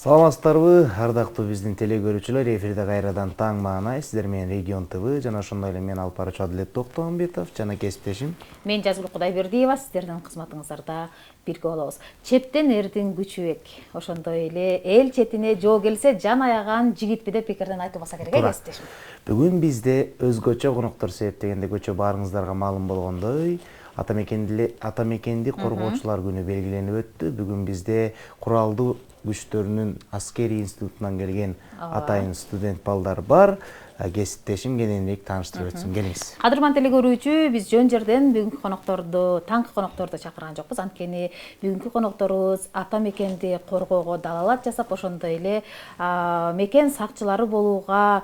Саламатсыздарбы, ардактуу биздин телекөрүүчүлөр, эфирде кайрадан таң маанай. Сиздер менен Регион ТВ жана ошондой эле мен алып баруучу Адилет Токтомбетов жана кесиптешим. Мен Жазгүл Кудайбердиева, сиздердин кызматыңыздарда бирге болобуз. Чептен эрдин күчүбек. Ошондой эле эл четине жоо келсе жан аяган жигитпи деп пикирден айтылбаса керек, кесиптешим. Бүгүн бизде өзгөчө коноктор себептегенде көчө баарыңыздарга маалым болгондой, ата мекенди коргоочулар күнү белгиленип өттү. Бүгүн бизде куралдуу күчтөрүнүн аскери институтунан келген атайын студент балдар бар. Кесиптешим кененирээк тааныштырып өтсүн. Келиңиз. Кадырман телекөрүүчү, биз жөн жерден бүгүнкү конокторду, таңкы конокторду чакырган жокпуз. Анткени бүгүнкү конокторубуз ата мекенди коргоого далалат жасап, ошондой эле мекен сакчылары болууга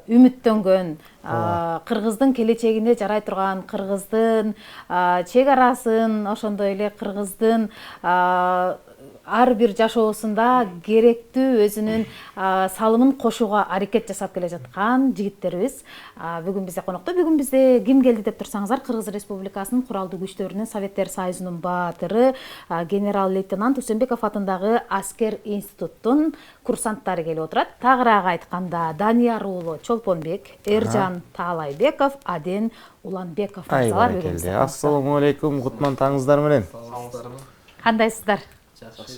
үмүттөнгөн, кыргыздын келечегине жарай турган, кыргыздын чек арасын, ошондой эле кыргыздын ар бир жашоосунда керектүү өзүнүн салымын кошууга аракет жасап келе жаткан жигиттерибиз бүгүн бизде конокто. Бүгүн бизде ким келди деп турсаңыздар, Кыргыз Республикасынын куралдуу күчтөрүнүн Советтер Союзунун баатыры генерал-лейтенант Усенбеков атындагы аскер институттун курсанттары келип отурат. Тагыраак айтканда, Данияр уулу Чолпонбек, Эржан Таалайбеков, Аден Уланбеков мырзалар бүгүн бизде. Ассаламу алейкум, кутман таңыңыздар менен. Кандайсыздар?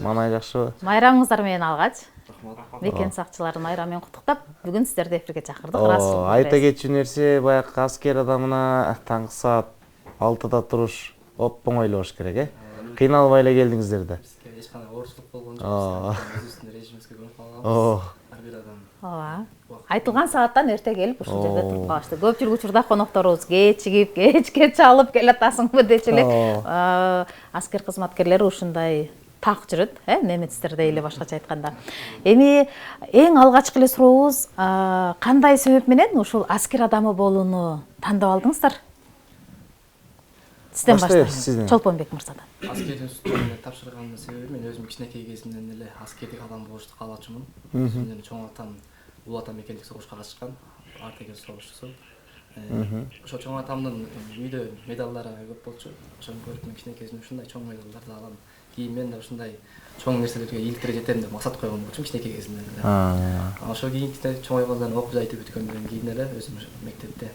Манай жакшыбы? Майрамыңыздар менен алгач. Мекен сакчыларын майрам менен куттуктап, бүгүн сиздерди эфирге чакырдык. Айта кетчү нерсе, баягы аскер адамына таңкы саат 6-да туруш оңой эле болуш керек, э? Кыйналбай эле келдиңиздер да. Эч кандай оорчулук болгон жок. Өзүбүздүн режимибизге көнүп калганбыз. Ар бир адам. Айтылган сааттан эрте келип ушул жерде туруп калышты. Көпчүлүк учурда конокторубуз кечигип, кечке чалып келатасыңбы дечү элек. Аскер кызматкерлери ушундай так жүрөт, немецтерде эле башкача айтканда. Эми эң алгачкы эле сурообуз, кандай себеп менен ушул аскер адамы болууну тандап алдыңыздар? Сизден баштайбыз. Чолпонбек мырзадан. Аскер институтуна тапшырганымдын себеби мен өзүм кичинекей кезимден эле аскердик адам болушту каалачумун. Менин чоң атам улуу ата мекендик согушка катышкан, артыгер согушчусу. Ошо чоң атамдын үйдө медалдары көп болчу. Ошону көрүп мен кичинекей кезимде ушундай чоң медалдарды алам. Кийин мен да ушундай чоң нерселерге иликтире жетем деп максат койгон болчумун кичинекей кезимден эле. Ошо кийин чоңойгондон окуу жай бүткөндөн кийин эле өзүм мектепте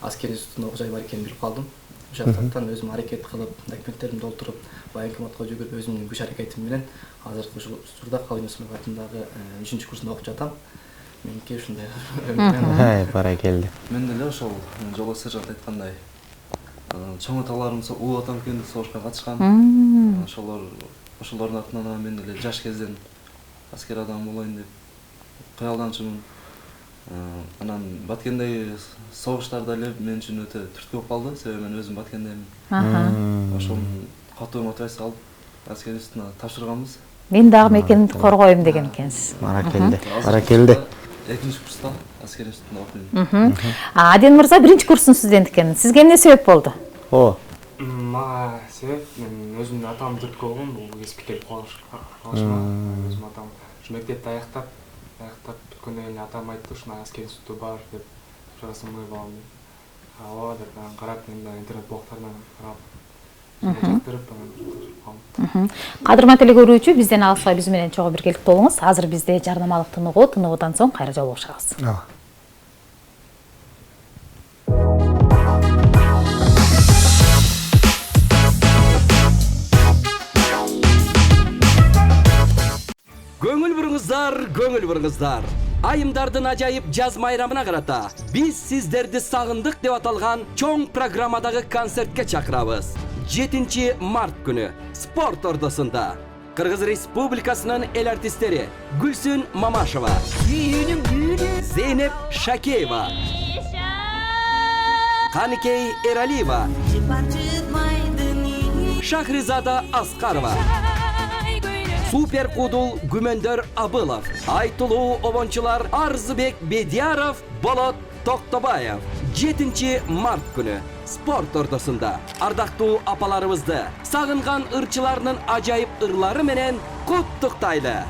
аскер институтунда окуу жай бар экенин билип калдым. Ошол жактан өзүм аракет кылып, документтеримди толтуруп, военкоматка жүгүрүп өзүмдүн күч аракетим менен азыркы ушул учурда Калыйн Усенбеков атындагы 3-курсунда окуп жатам. Меники ушундай. Баракелде. Мен деле ошол жолдош сержант айткандай чоң аталарым улуу ата мекендик согушка катышкан. Ошолордун атынан мен деле жаш кезден аскер адам болоюн деп кыялданчумун. Анан Баткендеги согуштар деле мен үчүн өтө түрткү болуп калды, себеби мен өзүм Баткендемин. Ошонун катуу мотивация алып аскер институтуна тапшырганбыз. Мен дагы мекенди коргоюм деген экенсиз. Баракелде. 2-курста аскер институтунда окуйм. Аден мырза 1-курстун студенти экен. Сизге эмне себеп болду? Мага себеп мен өзүмдүн атамды түрткү болгон, бул кесипке келип калышыма. Өзүм атам ушу мектепти аяктап бүткөндөн кийин атам айтты, ушундай аскер институту бар деп, сурасыңбы балам деп. Ооба деп карап, мен да интернет блогтарынан карап, жактырып калдым. Кадырман телекөрүүчү, бизден алыспай биз менен чогуу биргеликте болуңуз. Азыр бизде жарнамалык тыныгуудан соң кайра жолугушабыз. Көңүл буруңуздар. Айымдардын ажайып жаз майрамына карата биз сиздерди сагындык деп аталган чоң программадагы концертке чакырабыз. 7 март күнү спорт ордосунда Кыргыз Республикасынын эл артисттери Гүлсүн Мамашева, Зейнеп Шакеева, Каникей Эралиева, Шахризада Аскарова, Супер Кудул Гүмөндөр Абылов, Айтулуу обончулар Арзыбек Бедияров, Болот Токтобаев. 7 март күнү спорт ордосунда ардактуу апаларыбызды сагынган ырчыларынын ажайып ырлары менен куттуктайлы.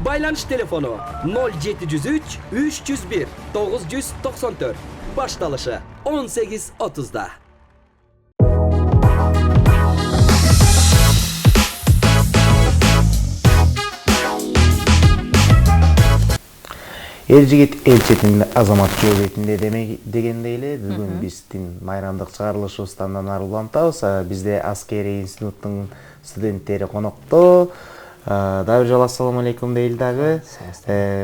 Байланыш телефону 0703 301 994. Башталышы 18:30-да. эл жигит эл четинде азамат жөө бетинде дегендей эле бүгүн биздин майрамдык чыгарылышыбыздан ары улантабыз. Бизде аскерий институттун студенттери конокто. Дагы бир жолу ассаламу алейкум дейли дагы.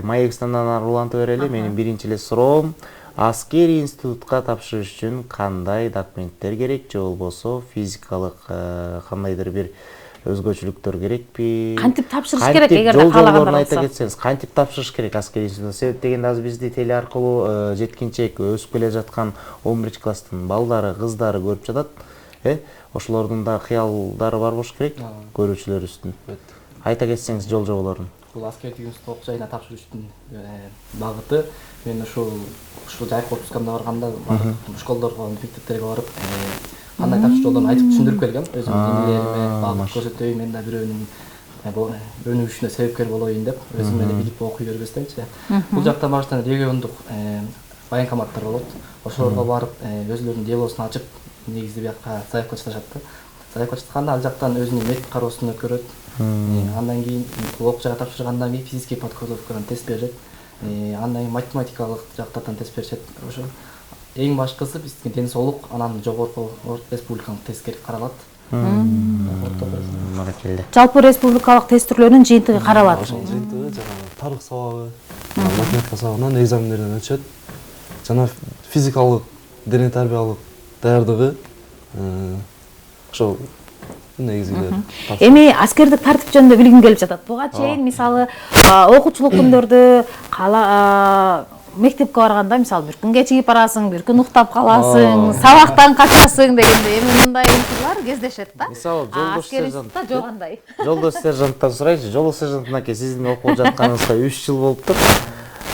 Маегибизден ары улантып берели. Менин биринчи эле суроом аскерий институтка тапшырыш үчүн кандай документтер керек же болбосо физикалык кандайдыр бир өзгөчөлүктөр керекпи? Кантип тапшырыш керек эгерде каалагандар айта кетсеңиз, кантип тапшырыш керек аскерий институтуна? Себеп дегенде азыр бизди теле аркылуу жеткинчек өсүп келе жаткан 11 класстын балдары, кыздары көрүп жатат. Ошолордун да кыялдары бар болуш керек көрүүчүлөрүбүздүн. Айта кетсеңиз жол жоболорун. Бул аскердик институт окуу жайына тапшырыштын багыты мен ушул жайкы отпускамда барганда школдорго, мектептерге барып кандай тапшырыш жолдорун айтып түшүндүрүп келгем. Өзүмдүн илгериме багыт көрсөтөй, мен да бирөөнүн өнүгүшүнө себепкер болоюн деп өзүм эле билип окуй бербестенчи. Бул жакта баштан региондук военкоматтар болот. Ошолорго барып өзүлөрүнүн делосун ачып, негизи бияка заявка чыгышат да. Заявка чыкканда ал жактан өзүнүн метод кароосун өткөрөт. Андан кийин окуу жайга тапшыргандан кийин физический подготовкадан тест берилет. Андан кийин математикалык жактардан тест беришет. Ошо эң башкысы биздин ден соолук, анан жогорку республикалык тест керек каралат. Жалпы республикалык тест түрлөрүнүн жыйынтыгы каралат. Ошол жыйынтыгы жана тарых сабагы, математика сабагынан экзамендерден өтүшөт. Жана физикалык, дене тарбиялык даярдыгы ошол негизинде. Эми аскердик тартип жөнүндө билгим келип жатат. Буга чейин мисалы окуучулук күндөрдө мектепке барганда мисалы бир күн кечигип барасың, бир күн уктап каласың, сабактан качасың дегенде эми мындай учурлар кездешет да. Мисалы жолдош сержант жок кандай? Жолдош сержанттан сурайчы. Жолдош сержант аке, сиздин окуп жатканыңызга 3 жыл болуптур.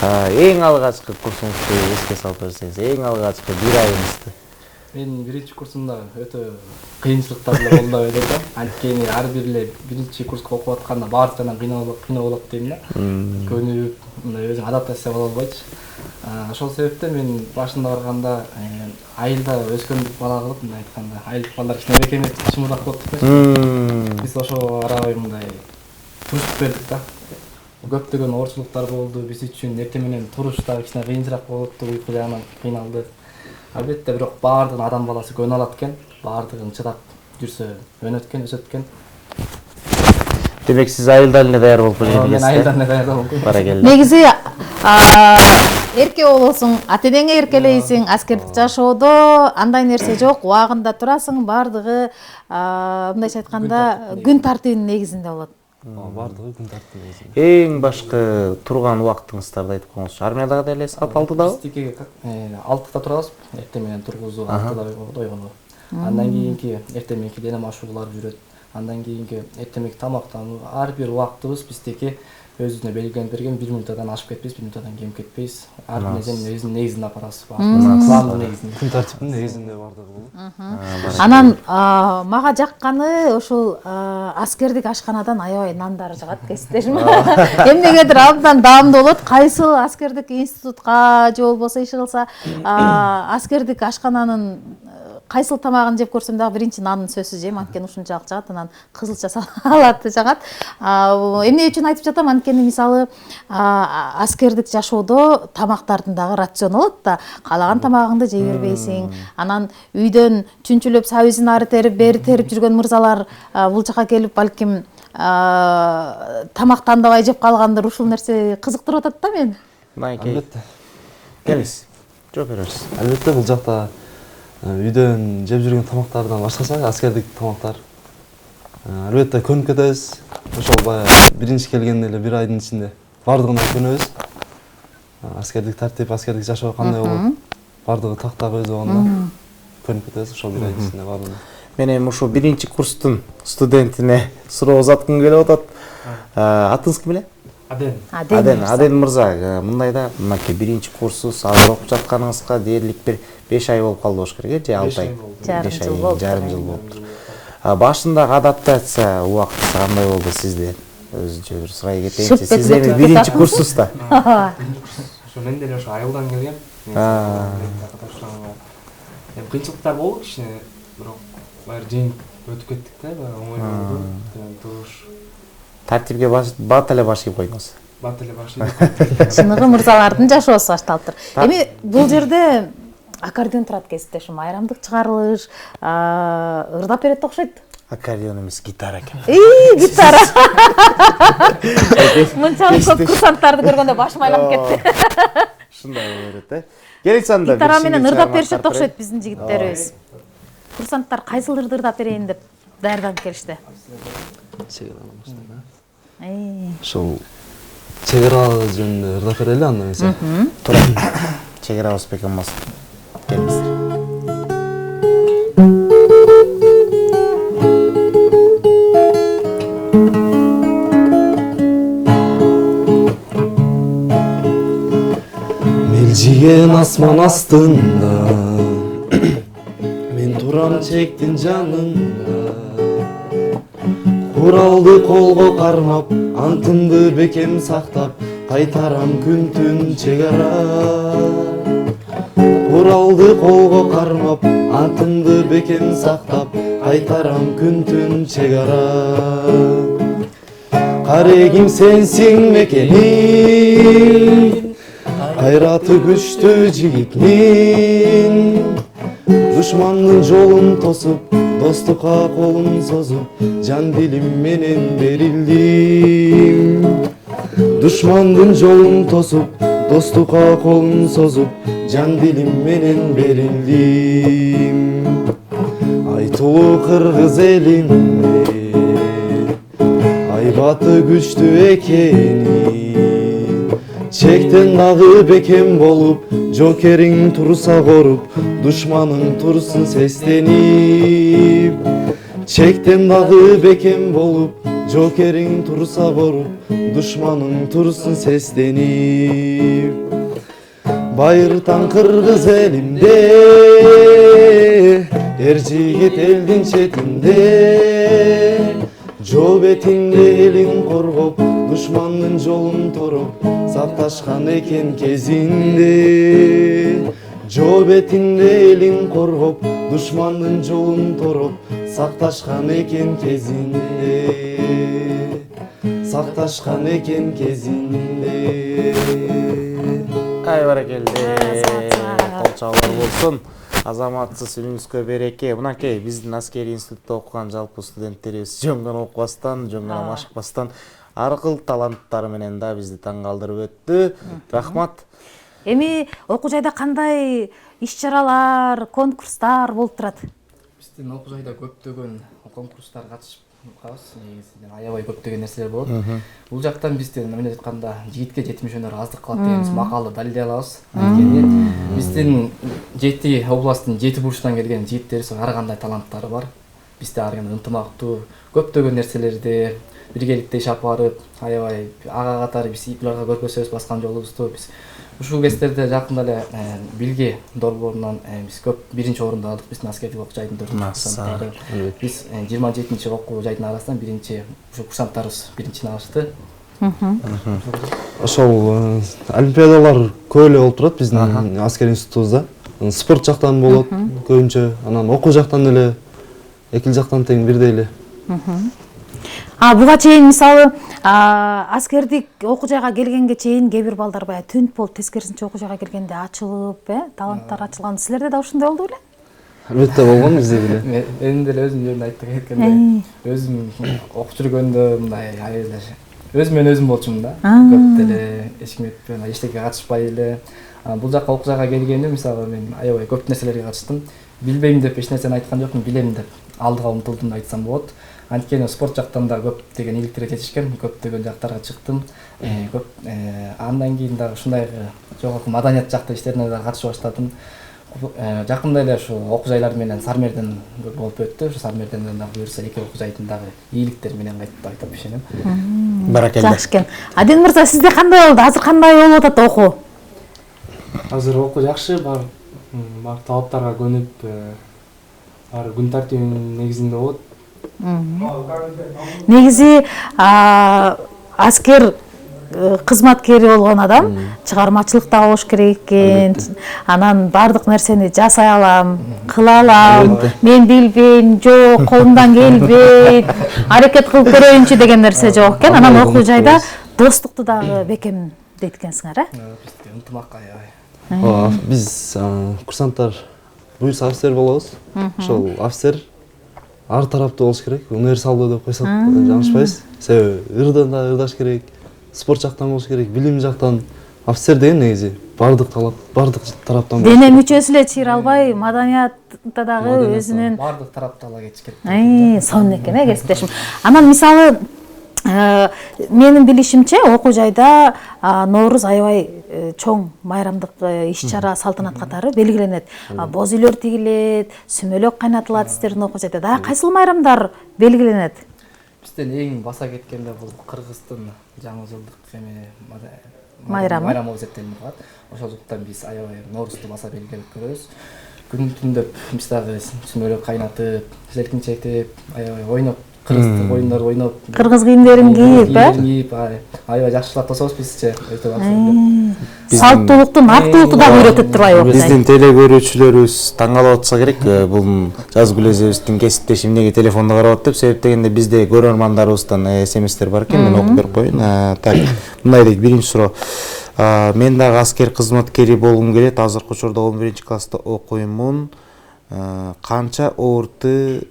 Эң алгачкы курсуңузду эске салып берсеңиз, эң алгачкы бир айыңызды. Мен биринчи курсумда өтө кыйынчылыктар менен болду деп айтам. Анткени ар бир эле биринчи курска окуп атканда баардыгынан кыйноо болот дейм да. Көнүп, мындай өзүң адаптация боло албайчы. Ошол себептен мен башында барганда айылда өскөн бала кылып, мындай айтканда, айылдык балдар кичине бекемет чымырак болуп кетти. Биз ошого арабай мындай турушуп бердик да. Көптөгөн оорчулуктар болду биз үчүн. Эртең менен туруш да кичине кыйынчыраак болуп, уйку жагынан кыйналды. Албетте бирок баардыгын адам баласы көнө алат экен. Баардыгын чыдап жүрсө өнөт экен, өсөт экен. Демек сиз айылдан эле даяр болуп келгенсиз. Мен айылдан эле даяр болдум. Баракелде. Негизи эрке болосуң, ата энеңе эркелейсиң, аскердик жашоодо андай нерсе жок, убагында турасың, баардыгы мындайча айтканда күн тартибинин негизинде болот. Баардыгы күн тартибинин негизинде. Эң башкы турган убактыңыздарды айтып коюңузчу. Армиядагы деле саат 6дабы? Биздики 6да турабыз. Эртең менен тургузуу 6да ойгонуу. Андан кийинки эртең мененки дене машыгуулар жүрөт. Андан кийинки эртең мененки тамактануу. Ар бир убактыбыз биздики өзүнө белгиленип берген. 1 минуттан ашып кетпейбиз, 1 минуттан кем кетпейбиз. Ар бир нерсени өзүнүн негизинде алып барабыз. Пландын негизинде. Күн тартибинин негизинде баардыгы болот. Анан мага жакканы ошол аскердик ашканадан аябай нандар жагат кесиптешим. Эмнегедир абдан даамдуу болот. Кайсыл аскердик институтка же болбосо иш кылса аскердик ашкананын кайсыл тамагын жеп көрсөм дагы биринчи нанын сөзсүз жейм, анткени ушунчалык жагат, анан кызылча салат жагат. Эмне үчүн айтып жатам, анткени мисалы аскердик жашоодо тамактардын дагы рациону болот да. Каалаган тамагыңды жей бербейсиң. Анан үйдөн чүнчүлөп сабизин ары терип, бери терип жүргөн мырзалар бул жака келип балким тамактанбай жеп калгандыр. Ушул нерсе кызыктырып атат да мени. Албетте. Келиңиз. Жооп бериңиз. Албетте бул жакта үйдөн жеп жүргөн тамактардан башкасы аскердик тамактар. Албетте көнүп кетебиз. Ошол баягы биринчи келгенде эле бир айдын ичинде баардыгына көнөбүз. Аскердик тартип, аскердик жашоо кандай болот? Баардыгы тактап өзү болгондо көнүп кетебиз ошол бир айдын ичинде баардыгына. Мен эми ушул биринчи курстун студентине суроо узаткым келип атат. Атыңыз ким эле? Аден мырза, мындай да, мынакей биринчи курсуз азыр окуп жатканыңызга дээрлик бир 5 ай болуп калды болуш керек, же 6 ай? 5 ай, жарым жыл болуптур. Башындагы адаптация убактысы кандай болду сизде? Өзүнчө бир сурай кетейинчи. Сиз эми биринчи курсузда. Ошо мен деле ошо айылдан келгем. Кыйынчылыктар болду кичине, бирок баары жеңип өтүп кеттик да, оңой болду. Туруш. Тартипке бат эле баш ийип койдуңуз. бат эле башында. Чыныгы мырзалардын жашоосу башталыптыр. Эми бул жерде аккордеон турат кесиптешим, айрамдык чыгарылыш, ырдап берет окшойт. Аккордеон эмес, гитара экен. Гитара. Мынчалык көп курсанттарды көргөндө башым айланып кетти. Ушундай боло берет, Келиңиз анда. Гитара менен ырдап беришет окшойт биздин жигиттерибиз. Курсанттар кайсыл ырдап берейин деп даярданып келишти. Ошол чек ара жөнүндө ырдап берели анда эмесе. Туура. Чек арабыз бекем болсун. Келиңиздер. Мелжиген асман астында мен турам чектин жанында, куралды колго кармап, антымды бекем сактап, кайтарам күн түн чек ара. Куралды колго кармап, антымды бекем сактап, кайтарам күн түн чек ара. Карегим сенсиң мекеним, кайраты күчтүү жигитмин. Душмандын жолун тосуп, достукка колун созуп, жан дилим менен берилдим. Душмандын жолун тосуп, достукка колун созуп, жан дилим менен берилдим. Айтулуу кыргыз элинде айбаты күчтүү экени, чектен дагы бекем болуп, жокериң турса коруп, душманың турсун сестенип. Чектен дагы бекем болуп, жокериң турса коруп, душманың турсун сестенип. Байыртан кыргыз элимде, эр жигит элдин четинде, жоо бетинде элин коргоп, душмандын жолун тороп, сакташкан экен кезинде. Жоо бетинде элин коргоп, душмандын жолун тороп, сакташкан экен кезинде. Сакташкан экен кезинде. Ай баракелде. Кол чабуулар болсун. Азаматсыз үнүңүзгө береке. Мынакей биздин аскерий институтта окуган жалпы студенттерибиз жөн гана окубастан, жөн гана машыкпастан ар кыл таланттары менен да бизди таң калтырып өттү. Рахмат. Эми окуу жайда кандай иш-чаралар, конкурстар болуп турат? Биздин окуу жайда көптөгөн конкурстар катышып калабыз. Негизинен аябай көптөгөн нерселер болот. Бул жактан биздин эмне айтканда жигитке жетимиш өнөр аздык кылат деген макалды далилдей алабыз. Анткени биздин 7 областтын 7 бурчунан келген жигиттерибиз ар кандай таланттары бар. Бизде ар кандай ынтымактуу көптөгөн нерселерди биргеликте иш алып барып, аябай ага катары биз буларга көргөзөбүз баскан жолубузду. Биз ушул кездерде жакында эле Билге долбоорунан биз көп биринчи орунду алдык. Биздин аскердик окуу жайдын курсанттары. Биз 27 окуу жайдын арасынан биринчи ушу курсанттарыбыз биринчини алышты. Ошол олимпиадалар көп эле болуп турат биздин аскер институтубузда. Спорт жактан болот көбүнчө, анан окуу жактан эле, эки жактан тең бирдей эле. Буга чейин мисалы аскердик окуу жайга келгенге чейин кээ бир балдар баягы түнт болуп, тескерисинче окуу жайга келгенде ачылып, таланттар ачылган. Силерде да ушундай болду беле? Албетте болгон бизде деле. Мен деле өзүм жеринде айтып кеткендей, өзүм окуп жүргөндө мындай аябай өзүмөн өзүм болчумун да. Көп деле эч ким этпей, эчтеке катышпай эле. Бул жака окуу жайга келгенде мисалы мен аябай көп нерселерге катыштым. Билбейм деп эч нерсени айткан жокмун, билем деп алдыга умтулдум деп айтсам болот. Анткени спорт жактан да көптөгөн ийгиликтерге жетишкен, көптөгөн жактарга чыктым. Көп андан кийин дагы ушундай жогорку маданият жакта иштерине да катышып баштадым. Жакында эле ушу окуу жайлар менен Сармерден болуп өттү. Ушу Сармерден дагы буюрса эки окуу жайдын дагы ийгиликтери менен кайтып айтып ишенем. Баракелде. Жакшы экен. Аден мырза, сизде кандай болду? Азыр кандай болуп атат окуу? Азыр окуу жакшы, бар талаптарга көнүп, бар күн тартибинин негизинде болот. Негизи аскер кызматкери болгон адам чыгармачылыкта болуш керек экен. Анан бардык нерсени жасай алам, кыла алам, мен билбейм, жок, колумдан келбейт, аракет кылып көрөйүнчү деген нерсе жок экен. Анан окуу жайда достукту дагы бекем дейт экенсиңер, Бизде ынтымак аябай. Ооба, биз курсанттар буюрса офицер болобуз. Ошол офицер ар тараптуу болуш керек. Универсалдуу деп койсок жаңылышпайбыз. Себеби ырдан да ырдаш керек, спорт жактан болуш керек, билим жактан. Офицер деген негизи бардык талап, бардык тараптан болуш дене мүчөсү эле чыйра албай, маданиятта дагы өзүнүн Бардык тарапты ала кетишкен. сонун экен, кесиптешим. Анан мисалы менин билишимче окуу жайда Нооруз аябай чоң майрамдык иш-чара салтанат катары белгиленет. Боз үйлөр тигилет, сүмөлөк кайнатылат сиздердин окуу жайда. Дагы кайсыл майрамдар белгиленет? Бизден эң баса кеткенде бул Кыргыздын жаңы жылдык Майрамы. Майрам болуп эсептелип калат. Ошондуктан биз аябай Ноорузду баса белгилеп көрөбүз. Күн түндөп биз дагы сүмөлөк кайнатып, желкинчетип, аябай ойноп, кыргыз оюндар ойноп, Кыргыз кийимдерин кийип, аябай жакшылап тособуз бизче. Өтө баксы. салттуулуктун артылыкту дагы үйрөтүп турбайбы? Биздин теле көрүүчүлөрүбүз таң калып атса керек, бул Жазгүл эжебиздин кесиптеши эмнеге телефонду карап атып, себеп дегенде бизде көрөрмандарыбыздан смстер бар экен, мен окуп берип коеюн. Так, мындай дейт, биринчи суроо. Мен дагы аскер кызматкери болгум келет, азыркы учурда 11-класста окуймун. Канча орты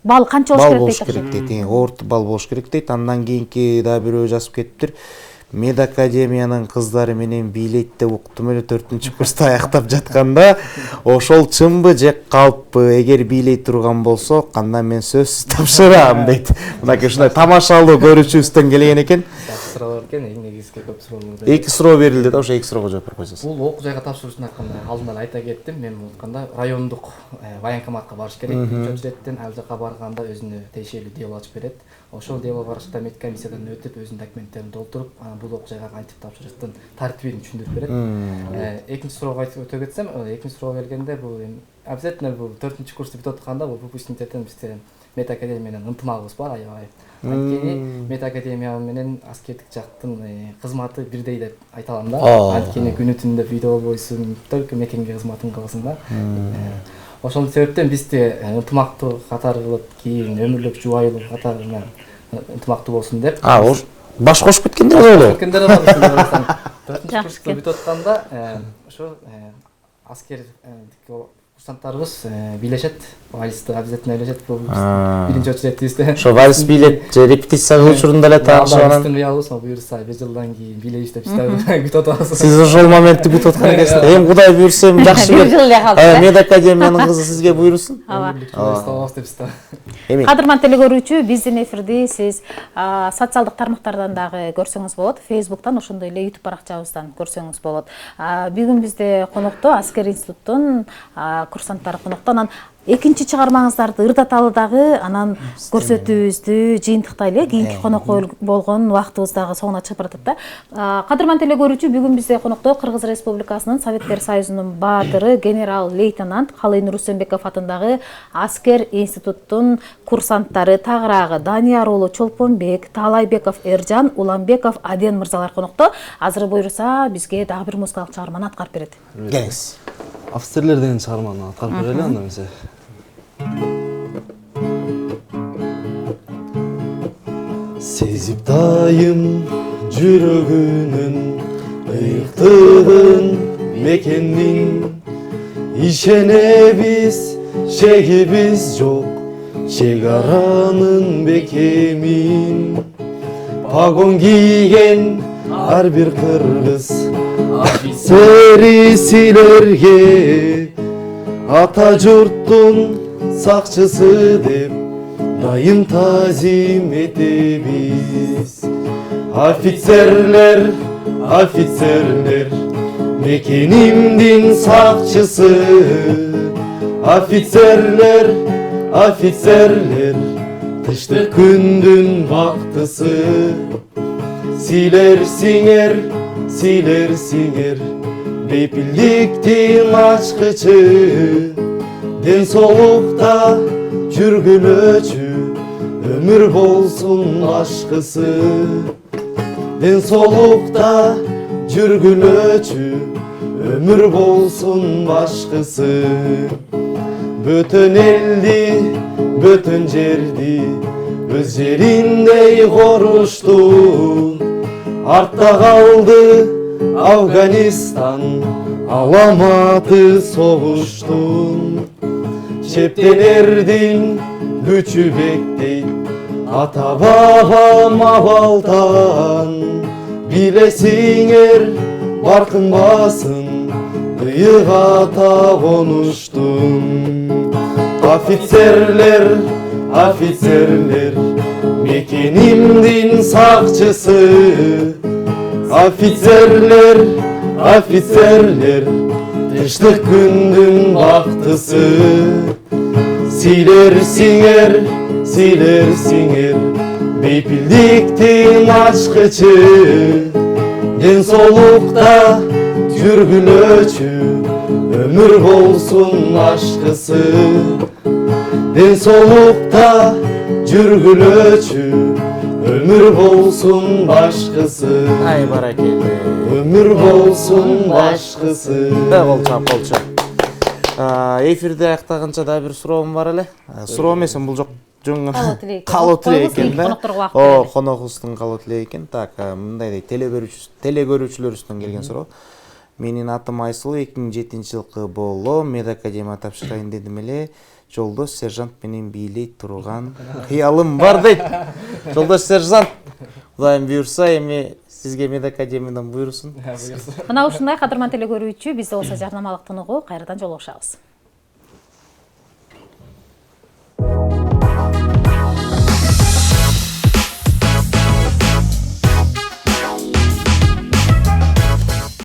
Бал канча болуш керек дейт. Орты бал болуш керек дейт. Андан кийинки да бирөө жазып кетиптир. Медакадемиянын кыздары менен бийлейт деп уктум эле 4-курста аяктап жатканда. Ошол чынбы же калппы? Эгер бийлей турган болсо, кандай мен сөзсүз тапшырам дейт. Мынакей ушундай тамашалуу көрүүчүбүздөн келген экен. Суроо бар экен, эң негизги көп суроо болду. 2 суроо берилди да, ошо 2 суроого жооп берип койсоңуз. Бул окуу жайга тапшырышын айтканда алдынан айта кеттим. Мен айтканда райондук военкоматка барыш керек. Чөчүреттен ал жака барганда өзүнө тиешелүү дело ачып берет. Ошол дело барышта медкомиссиядан өтүп, өзүнүн документтерин толтуруп, бул окуу жайга кантип тапшырыштын тартибин түшүндүрүп берет. Экинчи суроого өтө кетсем, экинчи суроо келгенде бул обязательно бул 4-курсту бүтүп атканда бул выпускниктерден бизде медакадемия менен ынтымагыбыз бар аябай. Анткени медакадемия менен аскердик жактын кызматы бирдей деп айта алам да. Анткени күнү түндө үйдө болбойсуң, только мекенге кызматын кыласың да. Ошол себептен бизде ынтымактуу катар кылып, кийин өмүрлүк жубайлык катары ынтымактуу болсун деп. Баш кошуп кеткендер болобу? Кеткендер бар. 4-курсту бүтүп атканда ошо аскер курсанттарыбыз бийлешет, вальсты обязательно бийлешет. Бул биринчи очередибизде. Ошо вальс бийлеп, же репетиция учурунда эле таанышып анан. Биздин уябыз буюрса 5 жылдан кийин бийлейбиз деп күтүп атабыз. Сиз ошол моментти күтүп аткан экенсиз. Эми Кудай буйрса жакшы келет. Медакадемиянын кызы сизге буйрусун. Кадырман телекөрүүчү, биздин эфирди сиз социалдык тармактардан дагы көрсөңүз болот, Facebooktан, ошондой эле YouTube баракчабыздан көрсөңүз болот. Бүгүн бизде конокто аскер институттун курсанттары конокто. Анан экинчи чыгармаңыздарды ырдаталы дагы, анан көрсөтүүбүздү жыйынтыктайлы. Кийинки конок болгон убактыбыз дагы соңуна чыгып баратат да. Кадырман телекөрүүчү, бүгүн бизде конокто Кыргыз Республикасынын Советтер Союзунун баатыры, генерал-лейтенант Калыйнур Рустембеков атындагы аскер институттун курсанттары тагыраагы Данияр уулу Чолпонбек, Таалайбеков Эржан, Уламбеков Аден мырзалар конокто. Азыр буйруса бизге дагы бир музыкалык чыгарманы аткарып берет. Келиңиз. Офицерлер деген чыгарманы аткарып берели анда эмесе. Сезип дайым жүрөгүнүн ыйыктыгын мекендин, ишенебиз шегибиз жок, чек аранын бекемин. Погон кийген ар бир кыргыз офицери силерге ата журттун сакчысы деп дайым тазим этебиз. Офицерлер, офицерлер, мекенимдин сакчысы. Офицерлер, офицерлер, тыштык күндүн бактысы. Силерсиңер, силерсиңер, бейпилдиктин ачкычы. Ден соолукта жүргүлөчү, өмүр болсун башкысы. Ден соолукта жүргүлөчү, өмүр болсун башкысы. Бөтөн элди, бөтөн жерди өз жериндей корушту. артта қалды Афганистан, аламаты соғыштың. Шептелердің күчі бектей, ата бабам абалтан. Билесіңер барқынбасын, иығата қоныштың. Офицерлер, офицерлер, мекенімдің сақчысы. Офицерлер, офицерлер, тыштық күндің бақтысы. Силерсіңер, силерсіңер, бейпілдіктің ашқычы. Денсаулықта жүргүлөчү, өмір болсын ашқысы. Денсаулықта жүргүлөчү, өмір болсын башқысы. Ай баракелде. Өмір болсын башқысы. Болча. Эфирде аяктаганча да бир суроом бар эле. Суроо эмес, бул жок. Калуу тилек экен да. Коногубуздун калуу тилек экен. Так, мындай дейт, телегөрүүчүлөрүбүздөн келген суроо. Менин атым Айсулуу, 2007-жылкы боло медакадемия тапшырайын дедим эле. Жолдош сержант менен бийлей турган кыялым бар дейт. Жолдош сержант, Кудайым буйрса, эми сизге медакадемиядан буйрусун. Мына ушундай кадырман телегөрүүчү, бизде болсо жарнамалык тыныгуу, кайрадан жолугушабыз.